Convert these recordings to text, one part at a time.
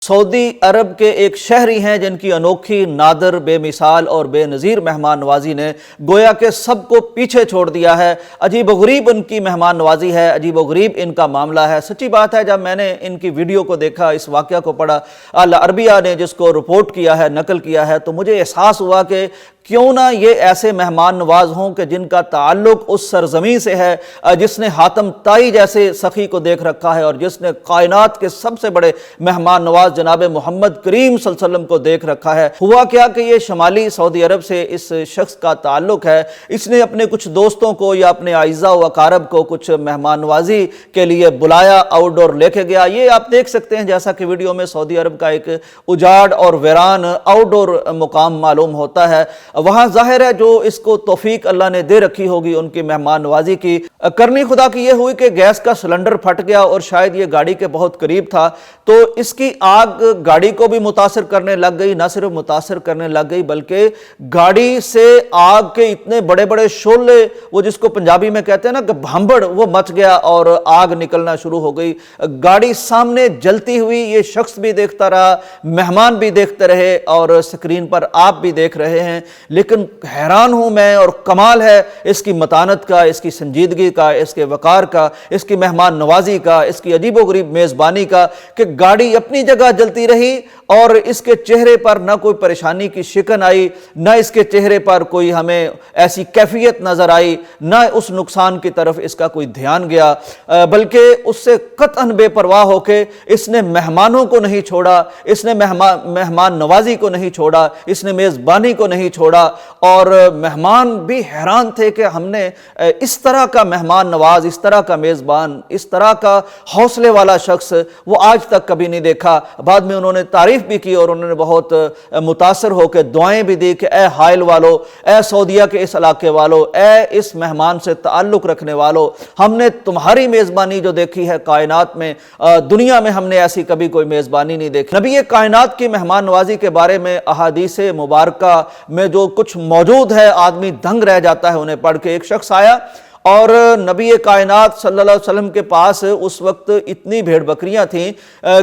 سعودی عرب کے ایک شہری ہیں جن کی انوکھی، نادر، بے مثال اور بے نظیر مہمان نوازی نے گویا کہ سب کو پیچھے چھوڑ دیا ہے۔ عجیب و غریب ان کی مہمان نوازی ہے، عجیب و غریب ان کا معاملہ ہے۔ سچی بات ہے، جب میں نے ان کی ویڈیو کو دیکھا، اس واقعہ کو پڑھا، العربیہ نے جس کو رپورٹ کیا ہے، نقل کیا ہے، تو مجھے احساس ہوا کہ کیوں نہ یہ ایسے مہمان نواز ہوں کہ جن کا تعلق اس سرزمین سے ہے جس نے حاتم طائی جیسے سخی کو دیکھ رکھا ہے اور جس نے کائنات کے سب سے بڑے مہمان نواز جناب محمد کریم صلی اللہ علیہ وسلم کو دیکھ رکھا ہے۔ ہوا کیا کہ یہ شمالی سعودی عرب سے اس شخص کا تعلق ہے۔ اس نے اپنے کچھ دوستوں کو یا اپنے اعزاء و اقارب کو کچھ مہمان نوازی کے لیے بلایا، آؤٹ ڈور لے کے گیا۔ یہ آپ دیکھ سکتے ہیں جیسا کہ ویڈیو میں سعودی عرب کا ایک اجاڑ اور ویران آؤٹ ڈور مقام معلوم ہوتا ہے۔ وہاں ظاہر ہے جو اس کو توفیق اللہ نے دے رکھی ہوگی ان کی مہمان نوازی کی، کرنی خدا کی یہ ہوئی کہ گیس کا سلنڈر پھٹ گیا اور شاید یہ گاڑی کے بہت قریب تھا، تو اس کی آگ گاڑی کو بھی متاثر کرنے لگ گئی۔ نہ صرف متاثر کرنے لگ گئی بلکہ گاڑی سے آگ کے اتنے بڑے بڑے شعلے، وہ جس کو پنجابی میں کہتے ہیں نا کہ بھانبڑ، وہ مچ گیا اور آگ نکلنا شروع ہو گئی۔ گاڑی سامنے جلتی ہوئی، یہ شخص بھی دیکھتا رہا، مہمان بھی دیکھتے رہے اور سکرین پر آپ بھی دیکھ رہے ہیں۔ لیکن حیران ہوں میں، اور کمال ہے اس کی متانت کا، اس کی سنجیدگی کا، اس کے وقار کا، اس کی مہمان نوازی کا، اس کی عجیب و غریب میزبانی کا، کہ گاڑی اپنی جگہ جلتی رہی اور اس کے چہرے پر نہ کوئی پریشانی کی شکن آئی، نہ اس کے چہرے پر کوئی ہمیں ایسی کیفیت نظر آئی، نہ اس نقصان کی طرف اس کا کوئی دھیان گیا، بلکہ اس سے قطعاً بے پرواہ ہو کے اس نے مہمانوں کو نہیں چھوڑا، اس نے مہمان نوازی کو نہیں چھوڑا، اس نے میزبانی کو نہیں چھوڑا۔ اور مہمان بھی حیران تھے کہ ہم نے اس طرح کا مہمان نواز، اس طرح کا میزبان، اس طرح کا حوصلے والا شخص وہ آج تک کبھی نہیں دیکھا۔ بعد میں انہوں نے تعریف بھی کی اور انہوں نے بہت متاثر ہو کے دعائیں بھی دی کہ اے حائل والو، اے سعودیہ کے اس علاقے والو، اے اس مہمان سے تعلق رکھنے والو، ہم نے تمہاری میزبانی جو دیکھی ہے کائنات میں، دنیا میں ہم نے ایسی کبھی کوئی میزبانی نہیں دیکھی۔ نبی کائنات کی مہمان نوازی کے بارے میں احادیث مبارکہ میں جو کچھ موجود ہے، آدمی دنگ رہ جاتا ہے انہیں پڑھ کے۔ ایک شخص آیا اور نبی کائنات صلی اللہ علیہ وسلم کے پاس اس وقت اتنی بھیڑ بکریاں تھیں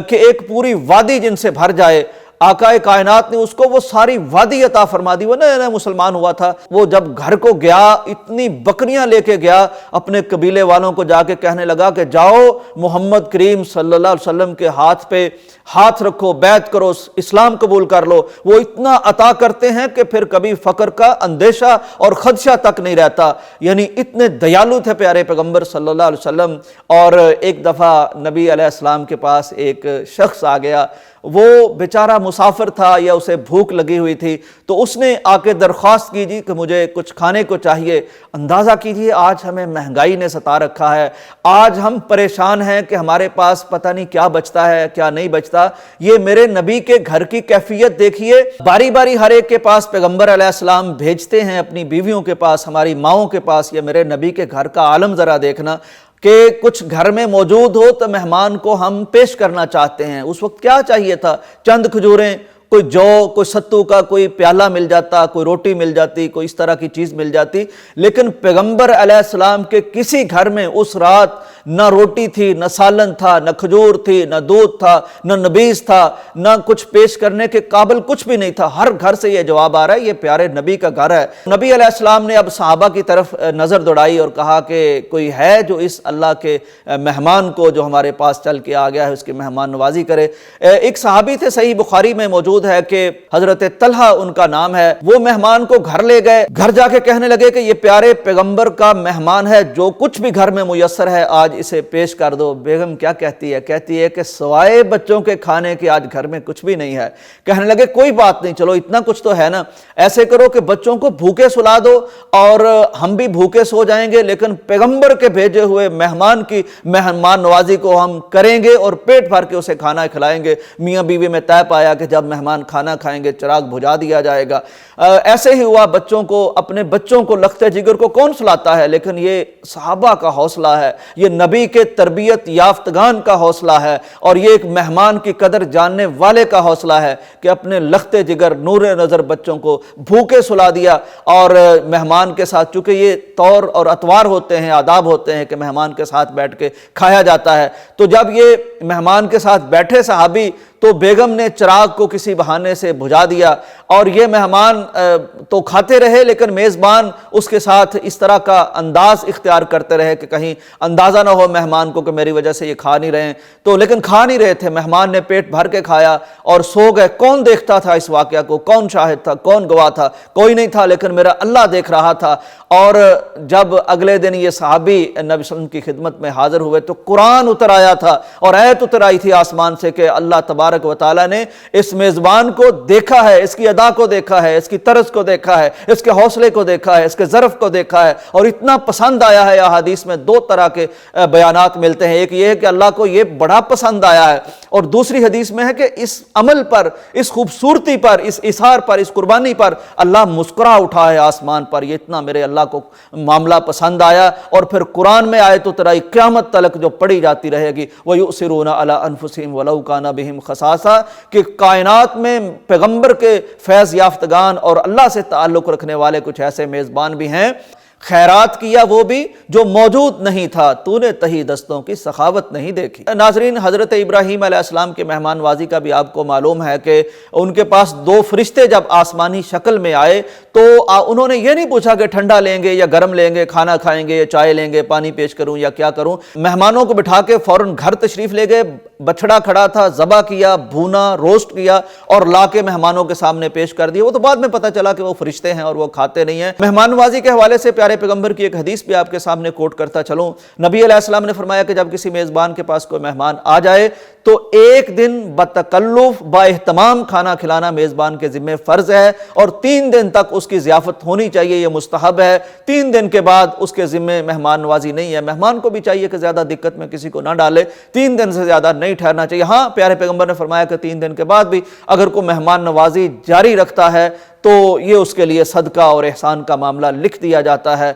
کہ ایک پوری وادی جن سے بھر جائے۔ آقا کائنات نے اس کو وہ ساری وادی عطا فرما دی۔ وہ نیا مسلمان ہوا تھا، وہ جب گھر کو گیا اتنی بکریاں لے کے گیا، اپنے قبیلے والوں کو جا کے کہنے لگا کہ جاؤ محمد کریم صلی اللہ علیہ وسلم کے ہاتھ پہ ہاتھ رکھو، بیعت کرو، اسلام قبول کر لو۔ وہ اتنا عطا کرتے ہیں کہ پھر کبھی فقر کا اندیشہ اور خدشہ تک نہیں رہتا، یعنی اتنے دیالو تھے پیارے پیغمبر صلی اللہ علیہ وسلم۔ اور ایک دفعہ نبی علیہ السلام کے پاس ایک شخص آ گیا، وہ بیچارہ مسافر تھا یا اسے بھوک لگی ہوئی تھی، تو اس نے آ کے درخواست کی جی کہ مجھے کچھ کھانے کو چاہیے۔ اندازہ کیجئے آج ہمیں مہنگائی نے ستا رکھا ہے، آج ہم پریشان ہیں کہ ہمارے پاس پتہ نہیں کیا بچتا ہے کیا نہیں بچتا۔ یہ میرے نبی کے گھر کی کیفیت دیکھیے، باری باری ہر ایک کے پاس پیغمبر علیہ السلام بھیجتے ہیں، اپنی بیویوں کے پاس، ہماری ماؤں کے پاس۔ یہ میرے نبی کے گھر کا عالم ذرا دیکھنا کہ کچھ گھر میں موجود ہو تو مہمان کو ہم پیش کرنا چاہتے ہیں۔ اس وقت کیا چاہیے تھا؟ چند کھجوریں، کوئی جو، کوئی ستو کا کوئی پیالہ مل جاتا، کوئی روٹی مل جاتی، کوئی اس طرح کی چیز مل جاتی۔ لیکن پیغمبر علیہ السلام کے کسی گھر میں اس رات نہ روٹی تھی، نہ سالن تھا، نہ کھجور تھی، نہ دودھ تھا، نہ نبیذ تھا، نہ کچھ پیش کرنے کے قابل کچھ بھی نہیں تھا۔ ہر گھر سے یہ جواب آ رہا ہے یہ پیارے نبی کا گھر ہے۔ نبی علیہ السلام نے اب صحابہ کی طرف نظر دوڑائی اور کہا کہ کوئی ہے جو اس اللہ کے مہمان کو جو ہمارے پاس چل کے آ گیا ہے اس کی مہمان نوازی کرے۔ ایک صحابی تھے، صحیح بخاری میں موجود ہے کہ حضرت طلحہ ان کا نام ہے، وہ مہمان کو گھر لے گئے، گھر جا کے کہنے لگے کہ یہ پیارے پیغمبر کا مہمان ہے، جو کچھ بھی گھر میں میسر ہے آج اسے پیش کر دو۔ بیگم کیا کہتی ہے؟ کہتی ہے کہ سوائے بچوں کے کھانے کے آج گھر میں کچھ بھی نہیں ہے۔ کہنے لگے کوئی بات نہیں، چلو اتنا کچھ تو ہے نا، ایسے کرو کہ بچوں کو بھوکے سلا دو اور ہم بھی بھوکے سو جائیں گے، لیکن پیغمبر کے بھیجے ہوئے مہمان کی مہمان نوازی کو ہم کریں گے اور پیٹ بھر کے اسے کھانا کھلائیں گے۔ میاں بیوی میں طے پایا کہ جب مہمان کھانا کھائیں گے چراغ بجھا دیا جائے گا۔ ایسے ہی ہوا، بچوں کو، اپنے بچوں کو، لختے جگر کو کون سلاتا ہے، لیکن یہ صحابہ کا حوصلہ ہے، یہ نبی کے تربیت یافتگان کا حوصلہ ہے، اور یہ ایک مہمان کی قدر جاننے والے کا حوصلہ ہے کہ اپنے لختے جگر نور نظر بچوں کو بھوکے سلا دیا۔ اور مہمان کے ساتھ، چونکہ یہ طور اور اطوار ہوتے ہیں، آداب ہوتے ہیں کہ مہمان کے ساتھ بیٹھ کے کھایا جاتا ہے، تو جب یہ مہمان کے ساتھ بیٹھے صحابی تو بیگم نے چراغ کو کسی بہانے سے بجھا دیا، اور یہ مہمان تو کھاتے رہے لیکن میزبان اس کے ساتھ اس طرح کا انداز اختیار کرتے رہے کہ کہیں اندازہ نہ ہو مہمان کو کہ میری وجہ سے یہ کھا نہیں رہے ہیں، تو لیکن کھا نہیں رہے تھے، مہمان نے پیٹ بھر کے کھایا اور سو گئے۔ کون دیکھتا تھا اس واقعہ کو؟ کون شاہد تھا؟ کون گواہ تھا؟ کوئی نہیں تھا، لیکن میرا اللہ دیکھ رہا تھا۔ اور جب اگلے دن یہ صحابی نبی صلی اللہ علیہ وسلم کی خدمت میں حاضر ہوئے تو قرآن اتر آیا تھا اور آیت اتر آئی تھی آسمان سے کہ اللہ تبارک و تعالیٰ نے اس میزبان کو دیکھا ہے، اس کی ادا کو دیکھا ہے، اس کی طرز کو دیکھا ہے، اس کے حوصلے کو دیکھا ہے، اس کے ظرف کو دیکھا ہے، اور اتنا پسند آیا ہے۔ احادیث میں دو طرح کے بیانات ملتے ہیں، ایک یہ ہے کہ اللہ کو یہ بڑا پسند آیا ہے، اور دوسری حدیث میں ہے کہ اس عمل پر، اس خوبصورتی پر، اس اظہار پر، اس قربانی پر اللہ مسکرا اٹھا ہے آسمان پر۔ یہ اتنا میرے اللہ کو معاملہ پسند آیا، اور پھر قرآن میں آیت اترائی قیامت تلک جو پڑھی جاتی رہے گی، وَيُؤْثِرُونَ عَلَىٰ أَنفُسِهِمْ وَلَوْ كَانَ بِهِمْ خَصَاصَةٌ، کہ کائنات میں پیغمبر کے فیض یافتگان اور اللہ سے تعلق رکھنے والے کچھ ایسے میزبان بھی ہیں، خیرات کیا وہ بھی جو موجود نہیں تھا، تو نے تہی دستوں کی سخاوت نہیں دیکھی۔ ناظرین، حضرت ابراہیم علیہ السلام کی مہمان نوازی کا بھی آپ کو معلوم ہے کہ ان کے پاس دو فرشتے جب آسمانی شکل میں آئے تو انہوں نے یہ نہیں پوچھا کہ ٹھنڈا لیں گے یا گرم لیں گے، کھانا کھائیں گے یا چائے لیں گے، پانی پیش کروں یا کیا کروں۔ مہمانوں کو بٹھا کے فوراً گھر تشریف لے گئے، بچڑا کھڑا تھا، ذبح کیا، بھونا، روسٹ کیا اور لا کے مہمانوں کے سامنے پیش کر دیا۔ وہ تو بعد میں پتہ چلا کہ وہ فرشتے ہیں اور وہ کھاتے نہیں ہیں۔ مہمان نوازی کے حوالے سے پیارے پیغمبر کی ایک حدیث بھی آپ کے سامنے کوٹ کرتا چلوں۔ نبی علیہ السلام نے فرمایا کہ جب کسی میزبان کے پاس کوئی مہمان آ جائے تو ایک دن بتکلف با اہتمام کھانا کھلانا میزبان کے ذمہ فرض ہے، اور 3 دن تک اس کی ضیافت ہونی چاہیے، یہ مستحب ہے۔ 3 دن کے بعد اس کے ذمہ مہمان نوازی نہیں ہے۔ مہمان کو بھی چاہیے کہ زیادہ دقت میں کسی کو نہ ڈالے، 3 دن سے زیادہ نہیں ٹھہرنا چاہیے۔ ہاں، پیارے پیغمبر نے فرمایا کہ 3 دن کے بعد بھی اگر کوئی مہمان نوازی جاری رکھتا ہے تو یہ اس کے لیے صدقہ اور احسان کا معاملہ لکھ دیا جاتا ہے۔